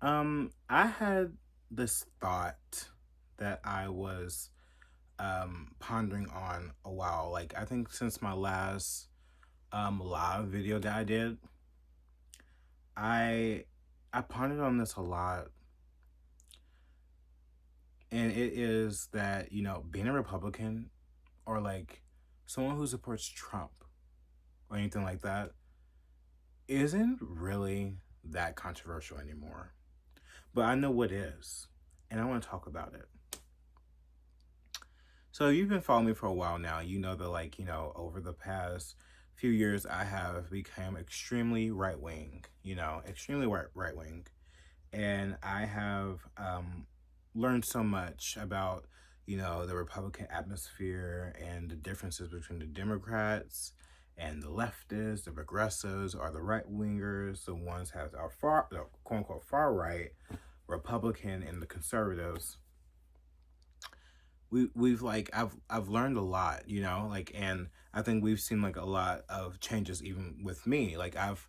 I had this thought that I was pondering on a while. Like I think since my last live video that I did, I I pondered on this a lot, and it is that, being a Republican or like someone who supports Trump or anything like that isn't really that controversial anymore. But I know what is, and I want to talk about it. So you've been following me for a while now. You know that, like, over the past few years, I have become extremely right wing. Extremely right wing, and I have learned so much about the Republican atmosphere and the differences between the Democrats and the leftists, the progressives, or the right wingers, the ones that are the quote unquote far right Republican, and the conservatives. We've like I've learned a lot, like, and I think we've seen like a lot of changes even with me. Like I've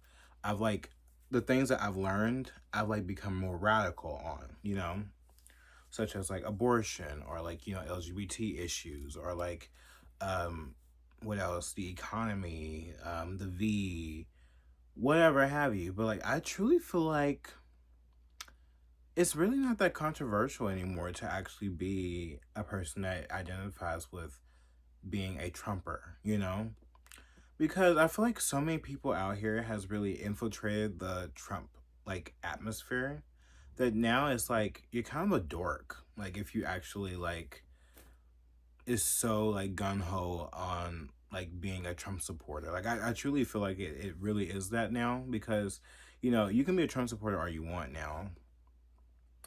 like the things that I've learned, I've like become more radical on, such as like abortion or like, LGBT issues or like um what else? The economy, the whatever have you. But like I truly feel like it's really not that controversial anymore to actually be a person that identifies with being a Trumper, Because I feel like so many people out here has really infiltrated the Trump like atmosphere that now it's like you're kind of a dork. Like if you actually like is so like gun ho on like being a Trump supporter. Like I truly feel like it really is that now because you can be a Trump supporter all you want now.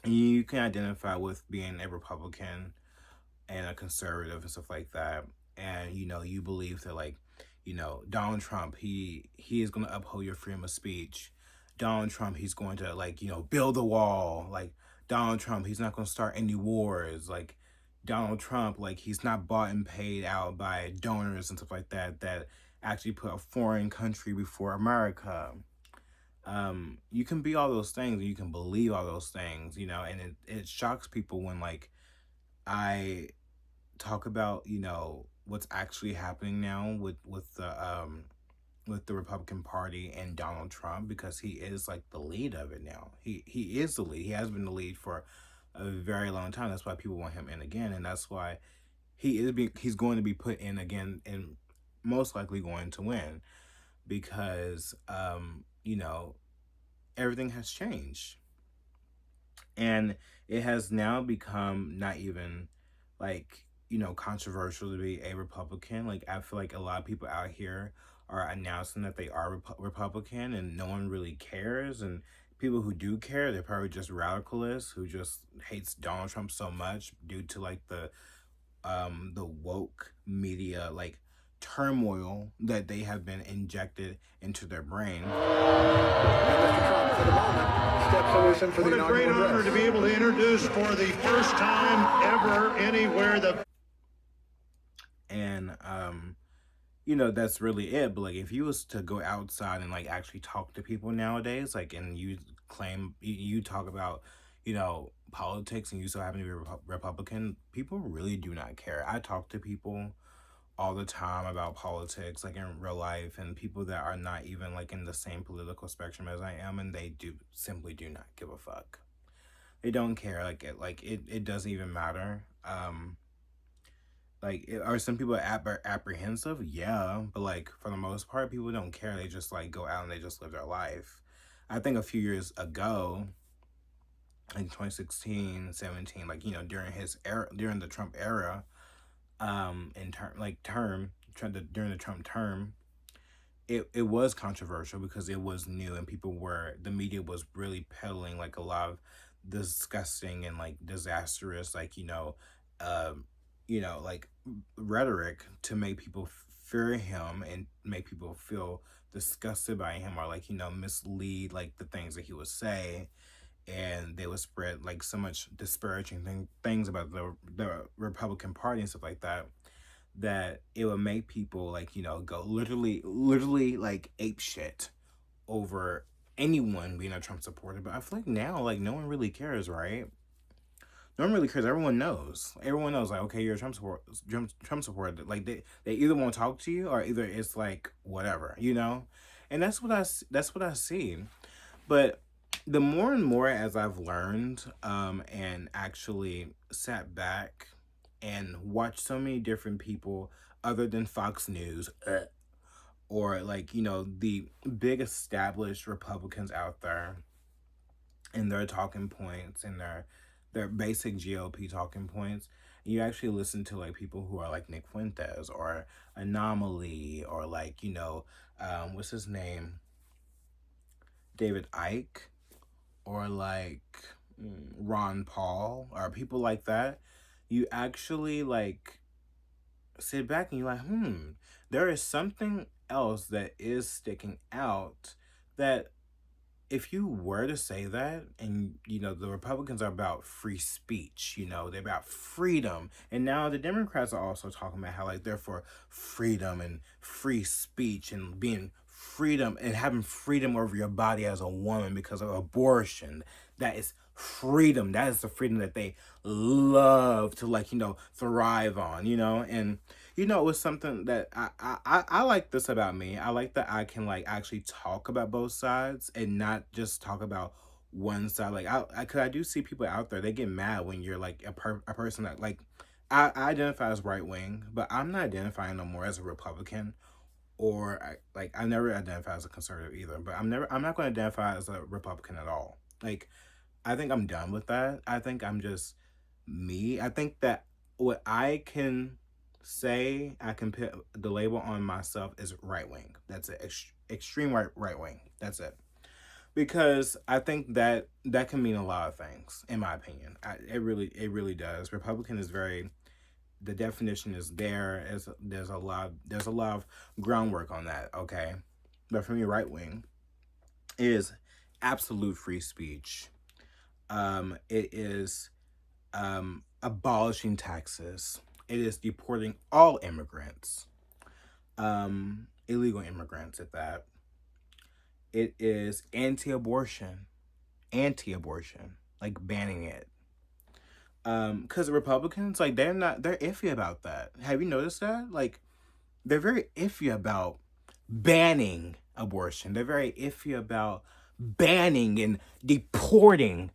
You can identify with being a Republican and a conservative and stuff like that. And you believe that like, Donald Trump, he is gonna uphold your freedom of speech. Donald Trump, he's going to like, build a wall. Like Donald Trump, he's not gonna start any wars. Like Donald Trump, like he's not bought and paid out by donors and stuff like that that actually put a foreign country before America. You can be all those things and you can believe all those things, and it shocks people when like I talk about what's actually happening now with the Republican Party and Donald Trump because he is like the lead of it now. He is the lead. He has been the lead for a very long time. That's why people want him in again, and that's why he's going to be put in again and most likely going to win because everything has changed. And it has now become not even like controversial to be a Republican. Like I feel like a lot of people out here are announcing that they are Republican and no one really cares, and people who do care, they're probably just radicalists who just hates Donald Trump so much due to like the woke media like turmoil that they have been injected into their brain. Mr. Trump, for the moment, steps away from for the inaugural address. What a great honor to be able to introduce for the first time ever anywhere the... And that's really it. But like if you was to go outside and like actually talk to people nowadays, like, and you claim you talk about politics and you so happen to be a Republican, people really do not care. I talk to people all the time about politics, like in real life, and people that are not even like in the same political spectrum as I am, and they do simply do not give a fuck. They don't care. It doesn't even matter. Are some people apprehensive? Yeah, but like for the most part, people don't care. They just like go out and they just live their life. I think a few years ago, in 2016, 17, like during his era, during the Trump era, in during the Trump term, it was controversial because it was new and the media was really peddling like a lot of disgusting and like disastrous like like rhetoric to make people fear him and make people feel disgusted by him or like mislead like the things that he would say, and they would spread like so much disparaging things about the Republican Party and stuff like that, that it would make people like go literally like ape shit over anyone being a Trump supporter, but I feel like now, like, no one really cares, right? No one really cares. Everyone knows. Everyone knows, like, okay, you're a Trump supporter. Like, they either won't talk to you or either it's like whatever, you know. And that's what I see. But the more and more as I've learned, and actually sat back and watched so many different people other than Fox News, or like, you know, the big established Republicans out there and their talking points and their basic GOP talking points. And you actually listen to like people who are like Nick Fuentes or Anomaly or like, you know, what's his name? David Icke, or like Ron Paul, or people like that. You actually like sit back and you're like, there is something else that is sticking out, that if you were to say that, and you know the Republicans are about free speech, you know, they're about freedom, and now the Democrats are also talking about how like they're for freedom and free speech and being freedom and having freedom over your body as a woman because of abortion. That is freedom. That is the freedom that they love to, like, you know, thrive on, you know. And you know, it was something that I like this about me. I like that I can like actually talk about both sides and not just talk about one side. Like cause I do see people out there, they get mad when you're like a person that like, I identify as right wing, but I'm not identifying no more as a Republican, or I never identify as a conservative either. But I'm not going to identify as a Republican at all. Like, I think I'm done with that. I think I'm just me. I think that what I can say, I can put the label on myself is right wing. That's it. Extreme right wing. That's it. Because I think that that can mean a lot of things, in my opinion. It really does. Republican is very, the definition is there. There's a lot of groundwork on that. Okay, but for me, right wing is absolute free speech. It is abolishing taxes. It is deporting all immigrants, illegal immigrants at that. It is anti-abortion, like banning it. Because the Republicans, like, they're iffy about that. Have you noticed that? Like, they're very iffy about banning abortion. They're very iffy about banning and deporting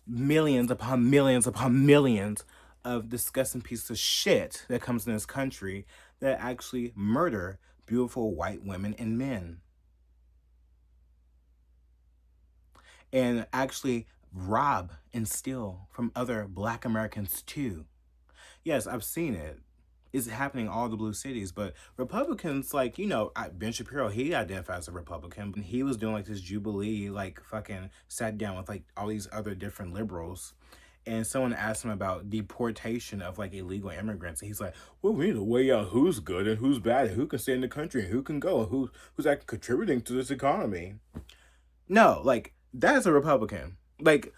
millions upon millions upon millions of disgusting pieces of shit that comes in this country that actually murder beautiful white women and men, and actually rob and steal from other black Americans too. Yes, I've seen it. It's happening all the blue cities, but Republicans, like, you know, Ben Shapiro, he identifies as a Republican. He was doing like this Jubilee, like fucking sat down with like all these other different liberals. And someone asked him about deportation of like illegal immigrants. And he's like, well, we need to weigh out who's good and who's bad, and who can stay in the country and who can go, and who's actually contributing to this economy. No, like, that is a Republican. Like,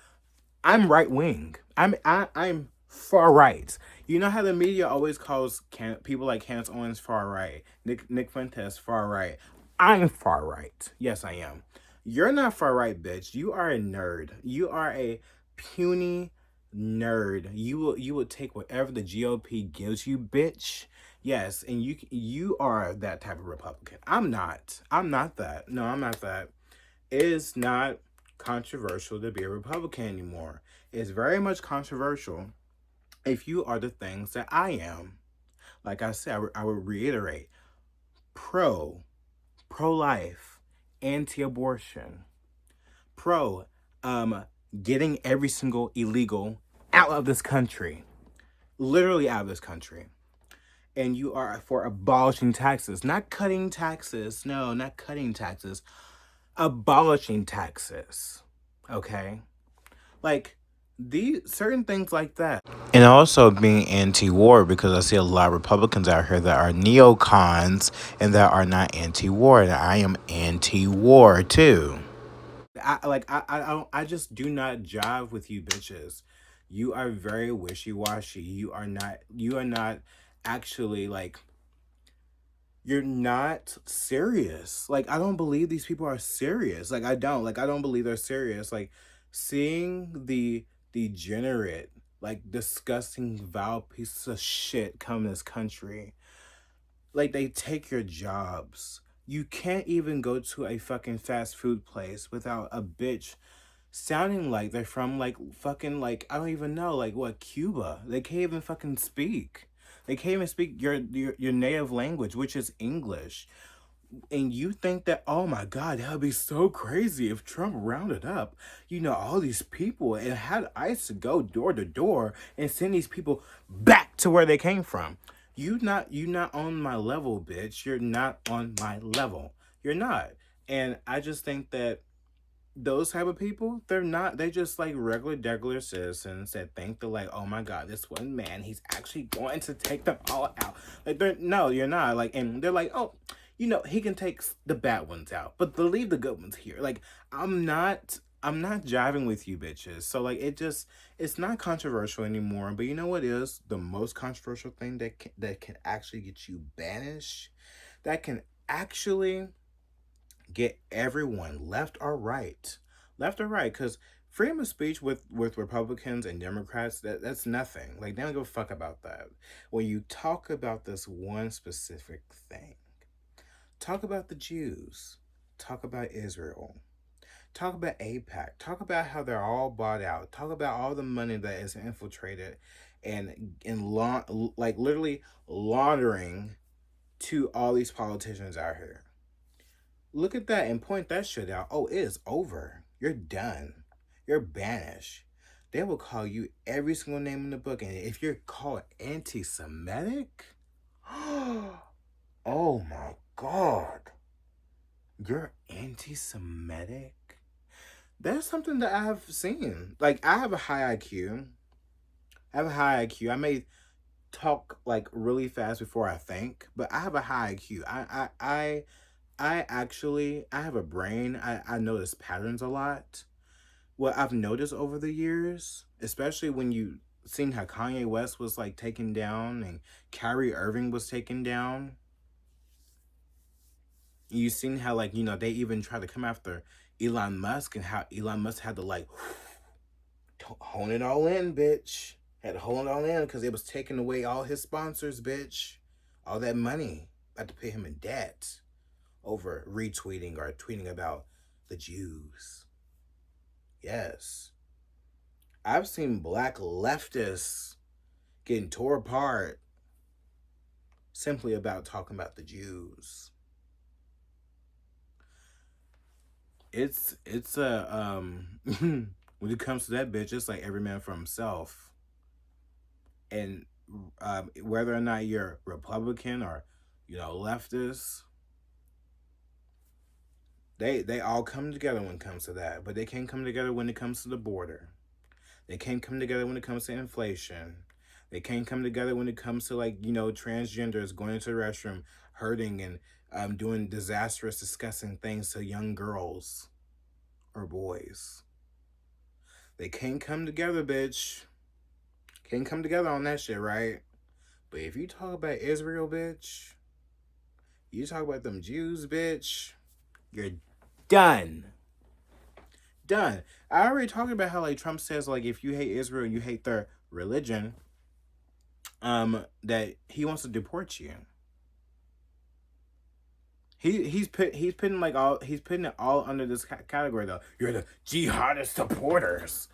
I'm right wing. I'm far right. You know how the media always calls people like Candace Owens far right, Nick Fuentes far right. I'm far right. Yes, I am. You're not far right, bitch. You are a nerd. You are a puny nerd. You will take whatever the GOP gives you, bitch. Yes, and you are that type of Republican. I'm not. I'm not that. No, I'm not that. It is not controversial to be a Republican anymore. It's very much controversial if you are the things that I am. Like I said, I would reiterate: pro-life, anti-abortion, pro getting every single illegal out of this country, literally out of this country. And you are for abolishing taxes, not cutting taxes. No, not cutting taxes, abolishing taxes. Okay? Like, these certain things like that. And also being anti-war, because I see a lot of Republicans out here that are neocons and that are not anti-war, and I am anti-war too. I just do not jive with you bitches. You are very wishy-washy. You are not actually like, You're not serious. Like, I don't believe these people are serious. Like, I don't. Like, I don't believe they're serious. Like, seeing the degenerate, like, disgusting, vile pieces of shit come in this country, like, they take your jobs. You can't even go to a fucking fast food place without a bitch sounding like they're from, like, fucking, like, I don't even know, like, what, Cuba. They can't even fucking speak. They can't even speak your native language, which is English. And you think that, oh my God, that would be so crazy if Trump rounded up, all these people and had ICE to go door to door and send these people back to where they came from. You not on my level, bitch. You're not on my level. You're not. And I just think that those type of people, they just like regular citizens that think they're like, oh my God, this one man, he's actually going to take them all out. Like, no, you're not. Like, and they're like, oh, he can take the bad ones out, but they'll leave the good ones here. Like, I'm not jiving with you bitches. So like, it's not controversial anymore. But you know what is the most controversial thing that can actually get you banished? That can actually get everyone, left or right, because freedom of speech with Republicans and Democrats, that's nothing. Like, they don't give a fuck about that. When you talk about this one specific thing, talk about the Jews, talk about Israel, talk about APAC, talk about how they're all bought out, talk about all the money that is infiltrated like literally laundering to all these politicians out here. Look at that and point that shit out. Oh, it is over. You're done. You're banished. They will call you every single name in the book. And if you're called anti Semitic, oh my God. You're anti Semitic? That's something that I have seen. Like, I have a high IQ. I may talk like really fast before I think, but I have a high IQ. I have a brain. I notice patterns a lot. What I've noticed over the years, especially when you seen how Kanye West was like taken down and Kyrie Irving was taken down, you seen how like, they even tried to come after Elon Musk and how Elon Musk had to like hone it all in, bitch. Had to hold it all in because it was taking away all his sponsors, bitch. All that money. About to pay him in debt over retweeting or tweeting about the Jews. Yes. I've seen black leftists getting tore apart simply about talking about the Jews. It's a when it comes to that bitch, it's like every man for himself. And whether or not you're Republican or leftist, they all come together when it comes to that, but they can't come together when it comes to the border. They can't come together when it comes to inflation. They can't come together when it comes to like transgenders going into the restroom, hurting and doing disastrous, disgusting things to young girls or boys. They can't come together, bitch. Can't come together on that shit, right? But if you talk about Israel, bitch, you talk about them Jews, bitch, you're done. Done. I already talked about how like Trump says like if you hate Israel and you hate their religion, that he wants to deport you. He's putting it all under this category though. You're the jihadist supporters.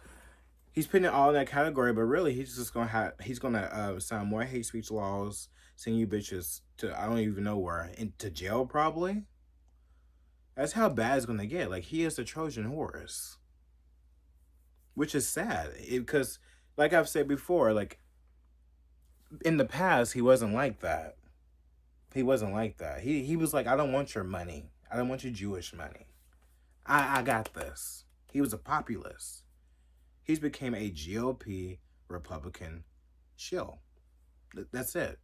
He's putting it all in that category, but really he's gonna sign more hate speech laws, send you bitches to I don't even know where, into jail probably. That's how bad it's gonna get. Like, he is the Trojan horse, which is sad because, like I've said before, like in the past he wasn't like that. He wasn't like that. He was like, I don't want your money. I don't want your Jewish money. I got this. He was a populist. He's became a GOP Republican shill. That's it.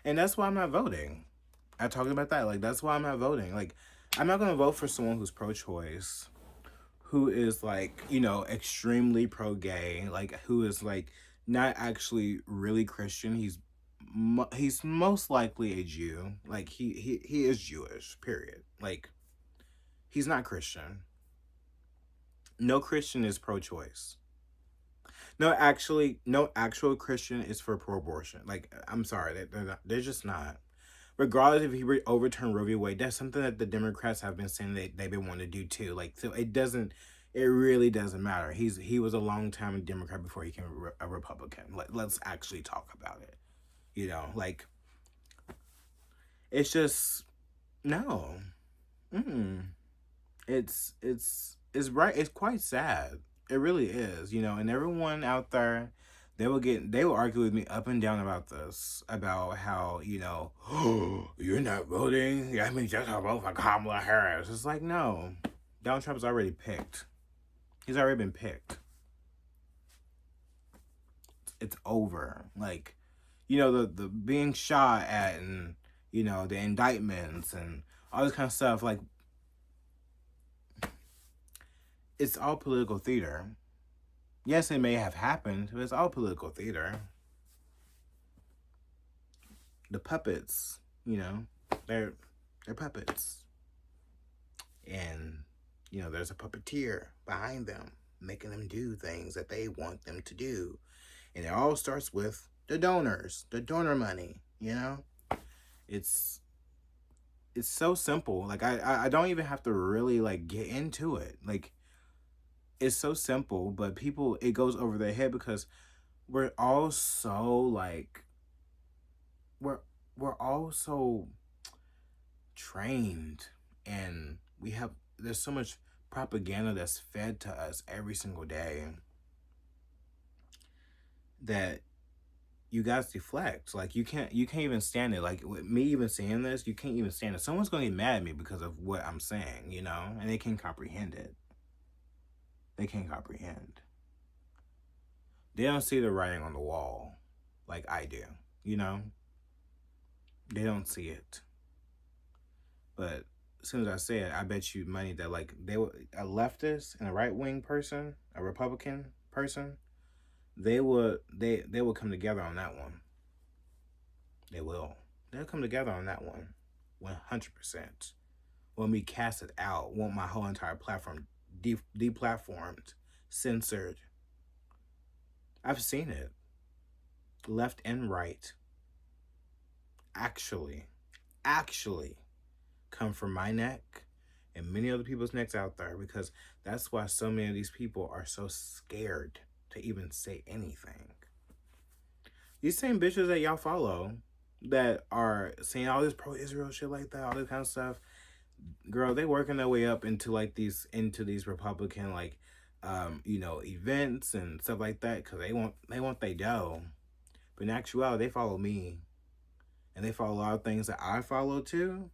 And that's why I'm not voting. I talked about that. Like, that's why I'm not voting. Like, I'm not going to vote for someone who's pro-choice, who is, like, extremely pro-gay, like, who is, like, not actually really Christian. He's he's most likely a Jew. Like he is Jewish. Period. Like he's not Christian. No Christian is pro-choice. No, actually, no actual Christian is for pro-abortion. Like I'm sorry, they're not, they're just not. Regardless if he overturned Roe v. Wade, that's something that the Democrats have been saying they've been wanting to do too. Like so, it really doesn't matter. He was a long time Democrat before he became a Republican. Let's actually talk about it. You know, like it's just no. Mm. It's right. It's quite sad. It really is. You know, and everyone out there, they will argue with me up and down about this, about how oh, you're not voting. Yeah, I mean, just vote for Kamala Harris. It's like no, Donald Trump's already picked. He's already been picked. It's over. Like, the being shot at, and the indictments and all this kind of stuff. Like, it's all political theater. Yes, it may have happened, but it's all political theater. The puppets, they're puppets. And, there's a puppeteer behind them, making them do things that they want them to do. And it all starts with the donors, the donor money, It's so simple. Like, I don't even have to really, like, get into it. Like, it's so simple, but people, it goes over their head because we're all so, like, we're all so trained, and there's so much propaganda that's fed to us every single day that you guys deflect. Like, you can't even stand it. Like, with me even saying this, you can't even stand it. Someone's gonna get mad at me because of what I'm saying, and they can't comprehend it. They can't comprehend. They don't see the writing on the wall like I do, They don't see it. But as soon as I say it, I bet you money that, like, a leftist and a right wing person, a Republican person, they will come together on that one. They will. They'll come together on that one, 100%. When we cast it out, want my whole entire platform deplatformed, censored. I've seen it, left and right. Actually come from my neck and many other people's necks out there, because that's why so many of these people are so scared to even say anything. These same bitches that y'all follow that are saying all this pro-Israel shit like that, all this kind of stuff, girl, they working their way up into these Republican events and stuff like that, because they want their dough. But in actuality, they follow me, and they follow a lot of things that I follow too,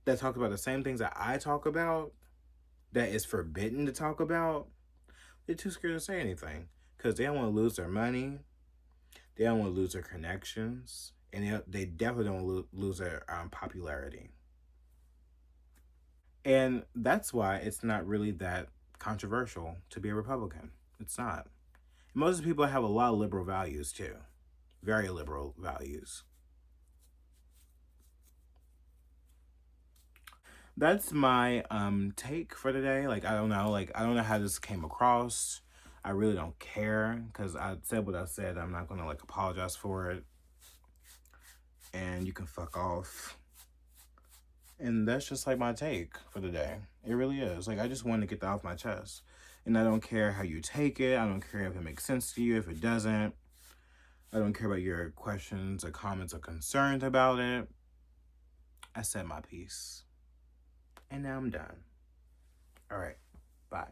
that talk about the same things that I talk about, that is forbidden to talk about. They're too scared to say anything because they don't want to lose their money. They don't want to lose their connections. And they definitely don't lose their popularity. And that's why it's not really that controversial to be a Republican. It's not. Most people have a lot of liberal values too. Very liberal values. That's my take for today. Like, I don't know how this came across. I really don't care, because I said what I said. I'm not gonna apologize for it. And you can fuck off. And that's just my take for the day. It really is. I just want to get that off my chest. And I don't care how you take it. I don't care if it makes sense to you, if it doesn't. I don't care about your questions or comments or concerns about it. I said my piece. And now I'm done. All right. Bye.